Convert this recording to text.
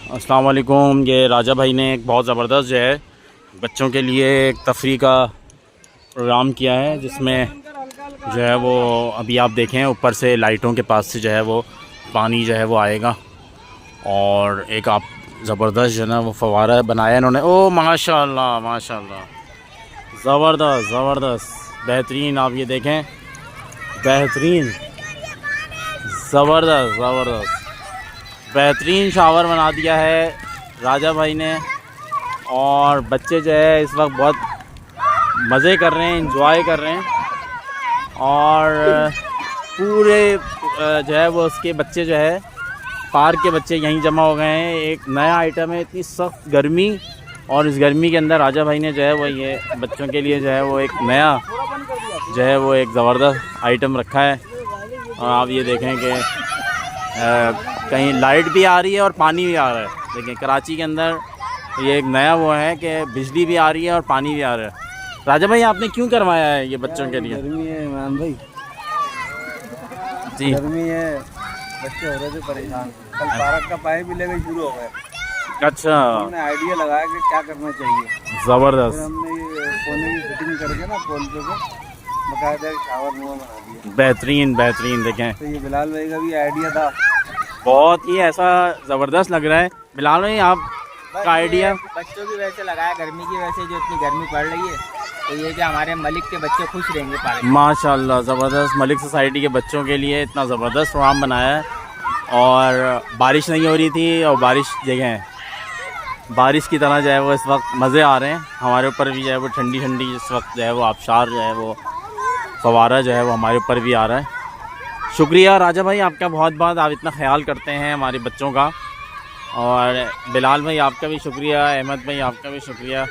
अस्सलाम वालेकुम। ये राजा भाई ने एक बहुत ज़बरदस्त जो है बच्चों के लिए एक तफरी का प्रोग्राम किया है, जिसमें जो है वो अभी आप देखें ऊपर से लाइटों के पास से जो है वो पानी जो है वो आएगा और एक आप ज़बरदस्त जो है ना वो फव्वारा बनाया इन्होंने। ओ माशाल्लाह माशाल्लाह, ज़बरदस्त ज़बरदस्त बेहतरीन। आप ये देखें, बेहतरीन, ज़बरदस्त ज़बरदस्त बेहतरीन शावर बना दिया है राजा भाई ने। और बच्चे जो है इस वक्त बहुत मज़े कर रहे हैं, इंजॉय कर रहे हैं। और पूरे जो है वो उसके बच्चे जो है पार्क के बच्चे यहीं जमा हो गए हैं। एक नया आइटम है, इतनी सख्त गर्मी और इस गर्मी के अंदर राजा भाई ने जो है वो ये बच्चों के लिए जो है वो एक नया जो है वो एक ज़बरदस्त आइटम रखा है। और आप ये देखें कि कहीं लाइट भी आ रही है और पानी भी आ रहा है। देखिए कराची के अंदर ये एक नया वो है कि बिजली भी आ रही है और पानी भी आ रहा है। राजा भाई आपने क्यों करवाया है ये बच्चों के लिए? गर्मी है इमरान भाई जी, गर्मी है, बच्चे हो रहे थे परेशान। कल पार्क का पाइप भी लेकर शुरू हो गए। अच्छा, हमने आइडिया लगाया कि क्या करना चाहिए। फिर ज़बरदस्त, हमने ये कोने की फिटिंग करके ना पोल पे बकायदा शावर नुमा बना दिया। बेहतरीन बेहतरीन। देखें तो ये बिलाल भाई का भी आइडिया था। बहुत ही ऐसा ज़बरदस्त लग रहा है। बिलाल भाई आप का आइडिया? बच्चों की वजह से लगाया, गर्मी की वजह से जो इतनी गर्मी पड़ रही है, तो ये कि हमारे मलिक के बच्चे खुश रहेंगे पार्क में। माशाल्लाह ज़बरदस्त। मलिक सोसाइटी के बच्चों के लिए इतना ज़बरदस्त प्रोग्राम बनाया है। और बारिश नहीं हो रही थी और बारिश जगह बारिश की तरह जो है वो इस वक्त मज़े आ रहे हैं। हमारे ऊपर भी जो है वो ठंडी ठंडी इस वक्त जो है वो आबशार जो है वो फव्वारा जो है वो हमारे ऊपर भी आ रहा है। शुक्रिया राजा भाई आपका बहुत बहुत, आप इतना ख्याल करते हैं हमारे बच्चों का। और बिलाल भाई आपका भी शुक्रिया, अहमद भाई आपका भी शुक्रिया।